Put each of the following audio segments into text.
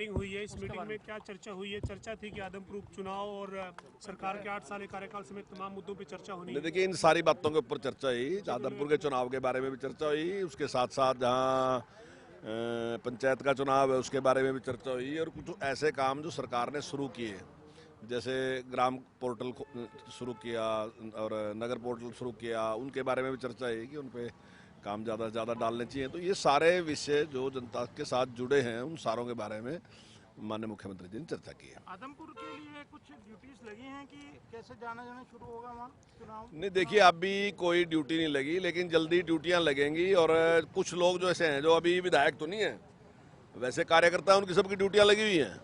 Meeting हुई है, इस मीटिंग में क्या चर्चा हुई है? चर्चा थी कि आदमपुर उपचुनाव और सरकार के 8 साल कार्यकाल समेत तमाम मुद्दों पर चर्चा होनी है। देखिए, इन सारी बातों के ऊपर चर्चा हुई। आदमपुर के चुनाव के बारे में भी चर्चा हुई, उसके साथ साथ जहाँ पंचायत का चुनाव है उसके बारे में भी चर्चा हुई, और कुछ ऐसे काम जो सरकार ने शुरू किए, जैसे ग्राम पोर्टल शुरू किया और नगर पोर्टल शुरू किया, उनके बारे में भी चर्चा है कि उन पे काम ज़्यादा से ज़्यादा डालने चाहिए। तो ये सारे विषय जो जनता के साथ जुड़े हैं, उन सारों के बारे में माननीय मुख्यमंत्री जी ने चर्चा की है। आदमपुर के लिए कुछ ड्यूटीज लगी हैं कि कैसे जाना शुरू होगा वहाँ चुनाव? नहीं, देखिए, अभी कोई ड्यूटी नहीं लगी, लेकिन जल्दी ड्यूटियां लगेंगी। और कुछ लोग जो ऐसे हैं जो अभी विधायक तो नहीं है, वैसे कार्यकर्ता उनकी सबकी ड्यूटियां लगी हुई हैं,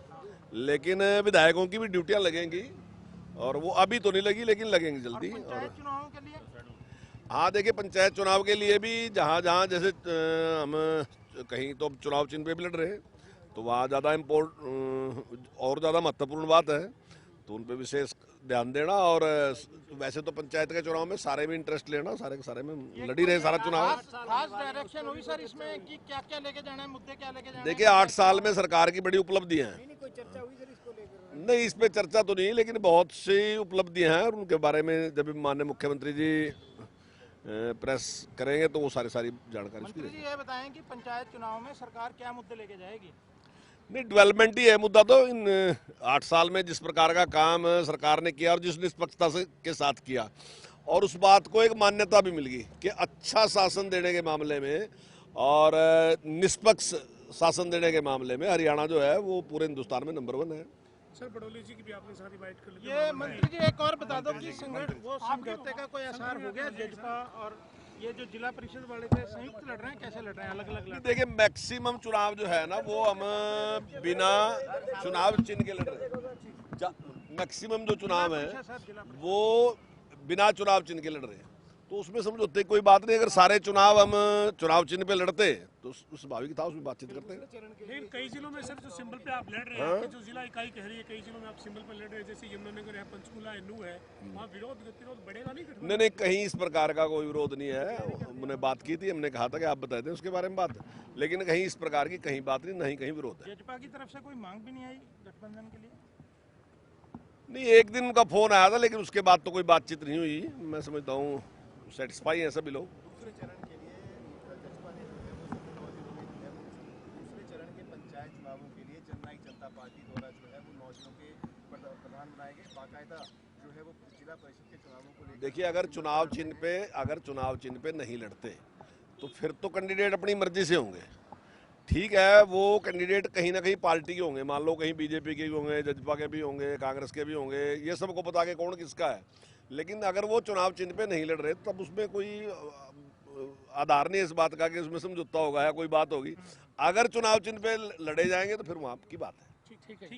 लेकिन विधायकों की भी ड्यूटियां लगेंगी, और वो अभी तो नहीं लगी लेकिन लगेंगी जल्दी। पंचायत चुनावों के लिए? हाँ, देखिए, पंचायत चुनाव के लिए भी जहाँ जहाँ जैसे हम कहीं तो चुनाव चिन्ह पे भी लड़ रहे हैं, तो वहाँ ज़्यादा और ज़्यादा महत्वपूर्ण बात है, तो उन पे विशेष ध्यान देना। और वैसे तो पंचायत के चुनाव में सारे में इंटरेस्ट लेना, सारे के सारे में लड़ी रहे सारा चुनाव। खास डायरेक्शन हुई सर इसमें कि क्या क्या लेके जाना है, मुद्दे क्या लेके जाना है? देखिए, 8 साल में सरकार की बड़ी उपलब्धियां हैं। कोई चर्चा हुई सर इसको लेकर? नहीं, इस पे चर्चा तो नहीं, लेकिन बहुत सी उपलब्धियां हैं, और उनके बारे में जब माननीय मुख्यमंत्री जी प्रेस करेंगे तो वो सारी जानकारी उसकी मंत्री जी ये बताएं कि पंचायत चुनाव में सरकार क्या मुद्दे लेके जाएगी? नहीं, डेवलपमेंट ही है मुद्दा। तो इन 8 साल में जिस प्रकार का काम सरकार ने किया और जिस निष्पक्षता से के साथ किया, और उस बात को एक मान्यता भी मिल गई कि अच्छा शासन देने के मामले में और निष्पक्ष शासन देने के मामले में हरियाणा जो है वो पूरे हिंदुस्तान में नंबर 1 है। सर, बड़ौली जी की भी आपने साथ इनवाइट कर ली। ये मंत्री जी एक और बता दो कि समझौते का कोई असर हो गया? जजपा और ये जो जिला परिषद वाले थे संयुक्त लड़ रहे हैं, कैसे लड़ रहे हैं, अलग अलग लड़ रहे हैं? देखिए, मैक्सिमम चुनाव जो है ना वो हम बिना चुनाव चिन्ह के लड़ रहे हैं। मैक्सिमम जो चुनाव है वो बिना चुनाव चिन्ह के लड़ रहे हैं, तो उसमें समझौते कोई बात नहीं। अगर सारे चुनाव हम चुनाव चिन्ह पे लड़ते तो स्वाभाविक था, उसमें बातचीत करते हैं। लेकिन कई जिलों में सर जो सिंबल पे आप लड़ रहे हैं, आपकी जो जिला इकाई कह रही है कई जिलों में आप सिंबल पे लड़ रहे हैं, जैसे यमुनानगर है, पंचकुला है, नू है, वहाँ विरोध गतिरोध बढ़ेगा नहीं? नहीं, कहीं इस प्रकार का कोई विरोध नहीं है। हमने बात की थी, हमने कहा था कि आप बता दें उसके बारे में बात, लेकिन कहीं इस प्रकार की कहीं बात नहीं, कहीं विरोध है। जजपा की तरफ से कोई मांग भी नहीं आई गठबंधन के लिए? नहीं, एक दिन उनका फोन आया था, लेकिन उसके बाद तो कोई बातचीत नहीं हुई। मैं समझता हूँ सेटिस्फाई हैं सभी लोग। दूसरे चरण के लिए जजपा ने जो है वो दूसरे चरण के पंचायत चुनावों के लिए जननायक जनता पार्टी द्वारा जो है वो 9 जिलों के प्रधान बनाए गए, बाकायदा जो है वो जिला परिषद के चुनावों को लेकर। देखिए, अगर चुनाव चिन्ह पे नहीं लड़ते तो फिर तो कैंडिडेट अपनी मर्जी से होंगे। ठीक है, वो कैंडिडेट कहीं ना कहीं पार्टी के होंगे, मान लो कहीं बीजेपी के भी होंगे, जजपा के भी होंगे, कांग्रेस के भी होंगे, ये सबको पता कि कौन किसका है। लेकिन अगर वो चुनाव चिन्ह पे नहीं लड़ रहे तब उसमें कोई आधार नहीं है इस बात का कि उसमें समझौता होगा या कोई बात होगी। अगर चुनाव चिन्ह पे लड़े जाएंगे तो फिर वहाँ की बात है। ठीक है।